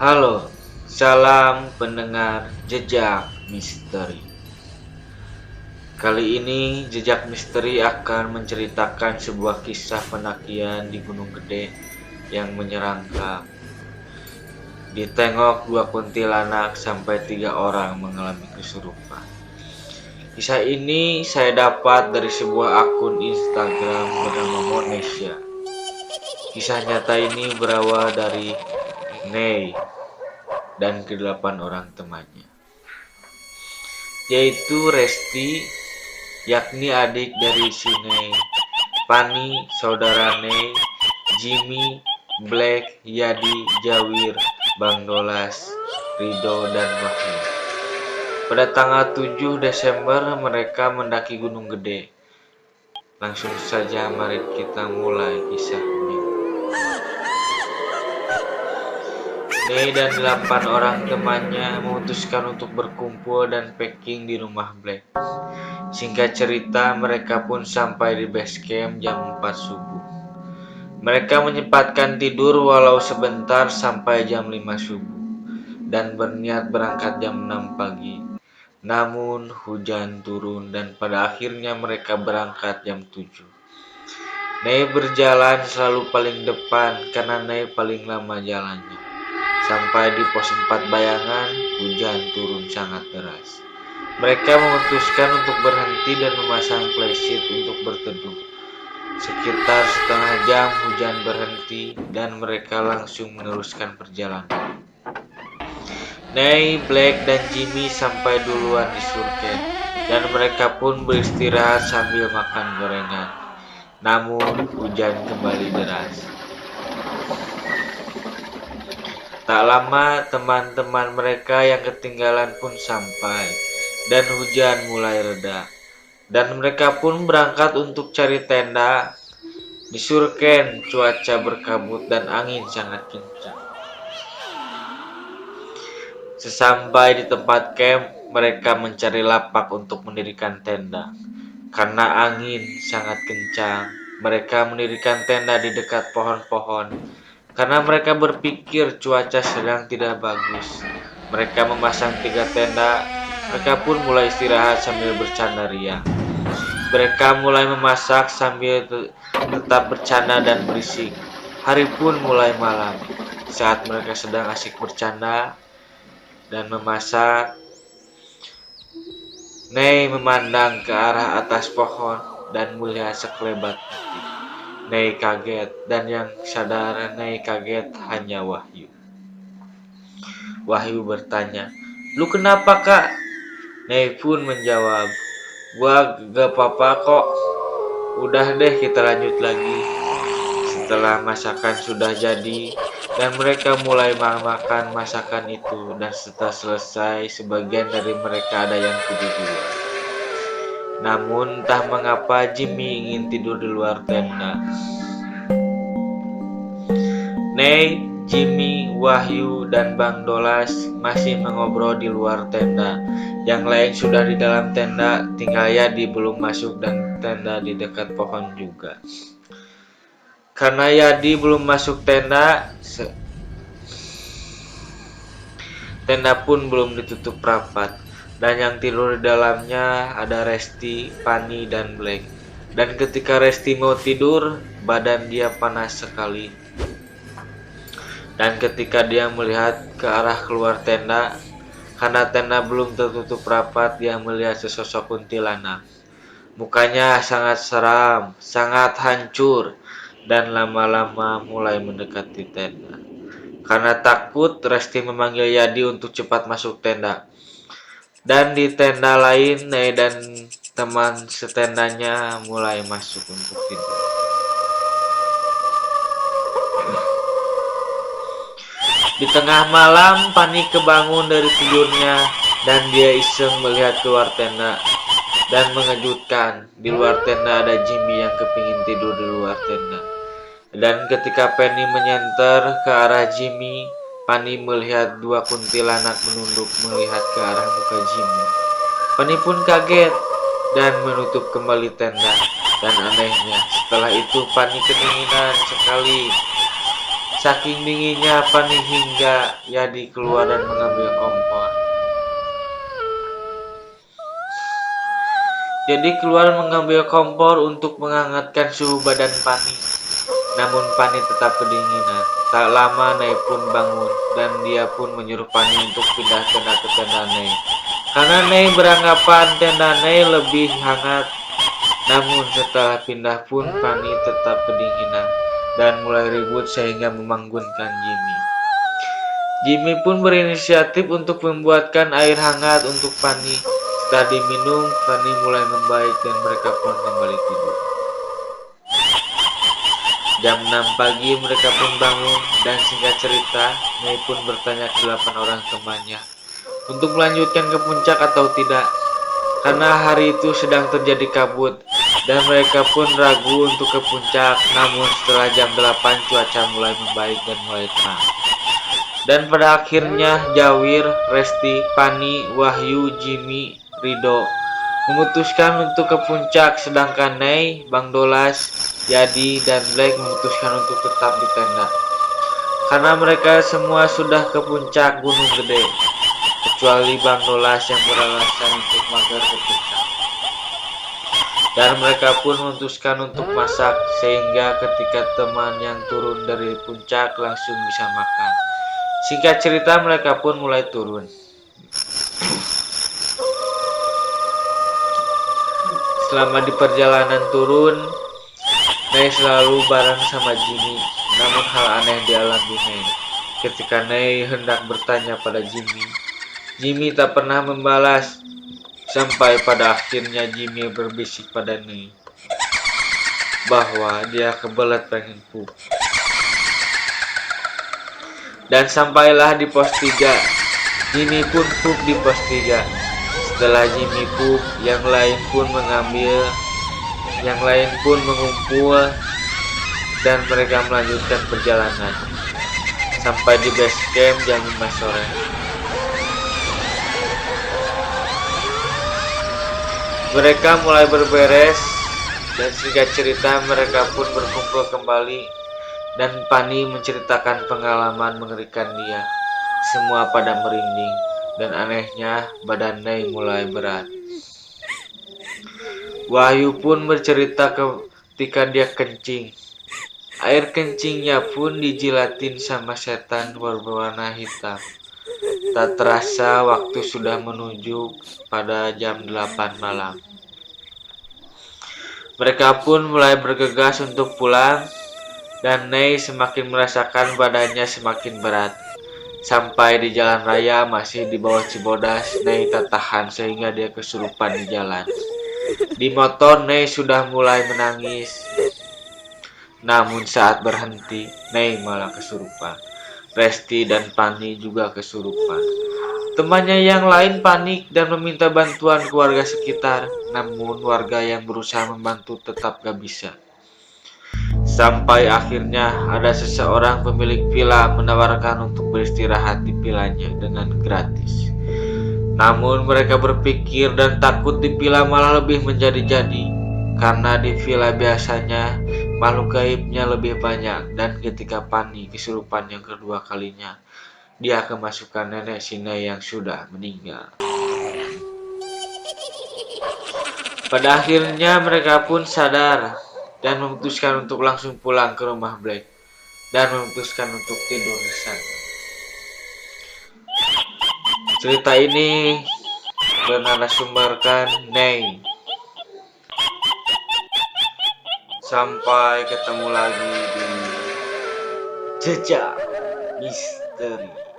Halo, salam pendengar Jejak Misteri. Kali ini Jejak Misteri akan menceritakan sebuah kisah pendakian di Gunung Gede yang menyeramkan. Ditengok dua kuntilanak sampai 3 orang mengalami kesurupan. Kisah ini saya dapat dari sebuah akun Instagram bernama Monesia. Kisah nyata ini berawal dari Nei dan ke-8 orang temannya, yaitu Resti, yakni adik dari si Nei, Pani, saudara Nei, Jimmy, Black, Yadi, Jawir, Bang Dolas, Rido, dan Wahyu. Pada tanggal 7 Desember mereka mendaki Gunung Gede. Langsung saja mari kita mulai kisah ini. Nei dan 8 orang temannya memutuskan untuk berkumpul dan packing di rumah Black. Singkat cerita, mereka pun sampai di base camp jam 4 subuh. Mereka menyempatkan tidur walau sebentar sampai jam 5 subuh dan berniat berangkat jam 6 pagi. Namun hujan turun dan pada akhirnya mereka berangkat jam 7. Nei berjalan selalu paling depan karena Nei paling lama jalannya. Sampai di pos 4 Bayangan, hujan turun sangat deras. Mereka memutuskan untuk berhenti dan memasang flashlight untuk berteduh. Sekitar setengah jam hujan berhenti dan mereka langsung meneruskan perjalanan. Nei, Black, dan Jimmy sampai duluan di surken dan mereka pun beristirahat sambil makan gorengan. Namun hujan kembali deras. Tak lama teman-teman mereka yang ketinggalan pun sampai dan hujan mulai reda. Dan mereka pun berangkat untuk cari tenda. Di surken cuaca berkabut dan angin sangat kencang. Sesampai di tempat camp, mereka mencari lapak untuk mendirikan tenda. Karena angin sangat kencang, mereka mendirikan tenda di dekat pohon-pohon. Karena mereka berpikir cuaca sedang tidak bagus. Mereka memasang 3 tenda. Mereka pun mulai istirahat sambil bercanda ria. Mereka mulai memasak sambil tetap bercanda dan berisik. Hari pun mulai malam. Saat mereka sedang asik bercanda dan memasak, Nei memandang ke arah atas pohon dan melihat sekelebat putih. Nei kaget, dan yang sadar Nei kaget hanya Wahyu. Wahyu bertanya, "Lu kenapa, Kak?" Nei pun menjawab, "Gua gak apa-apa kok. Udah deh kita lanjut lagi." Setelah masakan sudah jadi dan mereka mulai makan masakan itu, dan setelah selesai sebagian dari mereka ada yang tidur di luar. Namun entah mengapa Jimmy ingin tidur di luar tenda. Nei, Jimmy, Wahyu, dan Bang Dolas masih mengobrol di luar tenda. Yang lain sudah di dalam tenda, tinggal Yadi belum masuk dan tenda di dekat pohon juga. Karena Yadi belum masuk tenda, tenda pun belum ditutup rapat. Dan yang tidur di dalamnya ada Resti, Pani, dan Black. Dan ketika Resti mau tidur, badan dia panas sekali. Dan ketika dia melihat ke arah keluar tenda, karena tenda belum tertutup rapat, dia melihat sesosok kuntilanak. Mukanya sangat seram, sangat hancur, dan lama-lama mulai mendekati tenda. Karena takut, Resti memanggil Yadi untuk cepat masuk tenda. Dan di tenda lain, Nei dan teman setendanya mulai masuk untuk tidur. Di tengah malam, Pani kebangun dari tidurnya dan dia iseng melihat keluar tenda. Dan mengejutkan, di luar tenda ada Jimmy yang kepingin tidur di luar tenda. Dan ketika Penny menyenter ke arah Jimmy, Pani melihat 2 kuntilanak menunduk melihat ke arah muka Jimmy. Pani pun kaget dan menutup kembali tenda. Dan anehnya, setelah itu Pani kedinginan sekali. Saking dinginnya Pani hingga Yadi keluar dan mengambil kompor. Jadi keluar mengambil kompor untuk menghangatkan suhu badan Pani. Namun Pani tetap kedinginan. Tak lama Nei pun bangun dan dia pun menyuruh Pani untuk pindah tenda ke tenda Nei. Karena Nei beranggapan tenda Nei lebih hangat. Namun setelah pindah pun Pani tetap kedinginan dan mulai ribut sehingga membangunkan Jimmy. Jimmy pun berinisiatif untuk membuatkan air hangat untuk Pani. Setelah diminum, Pani mulai membaik dan mereka pun kembali tidur. Jam 6 pagi mereka pun bangun dan singkat cerita, Mei pun bertanya ke 8 orang temannya untuk melanjutkan ke puncak atau tidak. Karena hari itu sedang terjadi kabut dan mereka pun ragu untuk ke puncak. Namun setelah jam 8 cuaca mulai membaik dan mulai terang. Dan pada akhirnya Jawir, Resti, Pani, Wahyu, Jimmy, Rido memutuskan untuk ke puncak, sedangkan Nei, Bang Dolas, Yadi, dan Black memutuskan untuk tetap di tenda. Karena mereka semua sudah ke puncak Gunung Gede, kecuali Bang Dolas yang beralasan untuk mager ke puncak. Dan mereka pun memutuskan untuk masak, sehingga ketika teman yang turun dari puncak langsung bisa makan. Singkat cerita mereka pun mulai turun. Selama di perjalanan turun, Nei selalu bareng sama Jimmy. Namun hal aneh dialami Nei. Ketika Nei hendak bertanya pada Jimmy, Jimmy tak pernah membalas. Sampai pada akhirnya Jimmy berbisik pada Nei bahwa dia kebelet pengen pup. Dan sampailah di pos 3. Jimmy pun pup di pos 3. Setelah Jimmy pup, yang lain pun mengumpul dan mereka melanjutkan perjalanan sampai di base camp jam 5 sore. Mereka mulai berberes dan singkat cerita mereka pun berkumpul kembali dan Pani menceritakan pengalaman mengerikan dia. Semua pada merinding dan anehnya badan Nei mulai berat. Wahyu pun bercerita ketika dia kencing. Air kencingnya pun dijilatin sama setan berwarna hitam. Tak terasa waktu sudah menuju pada jam 8 malam. Mereka pun mulai bergegas untuk pulang dan Nei semakin merasakan badannya semakin berat. Sampai di jalan raya masih di bawah Cibodas, Nei tak tahan sehingga dia kesurupan di jalan. Di motor Nei sudah mulai menangis. Namun saat berhenti, Nei malah kesurupan. Resti dan Pani juga kesurupan. Temannya yang lain panik dan meminta bantuan keluarga sekitar. Namun warga yang berusaha membantu tetap gak bisa. Sampai akhirnya ada seseorang pemilik villa menawarkan untuk beristirahat di villanya dengan gratis. Namun mereka berpikir dan takut di villa malah lebih menjadi-jadi. Karena di villa biasanya makhluk gaibnya lebih banyak dan ketika Pani kesurupan yang kedua kalinya, dia kemasukan nenek Sine yang sudah meninggal. Pada akhirnya mereka pun sadar dan memutuskan untuk langsung pulang ke rumah Black dan memutuskan untuk tidur di sana. Cerita ini bernarasumberkan Nei. Sampai ketemu lagi di Jejak Misteri.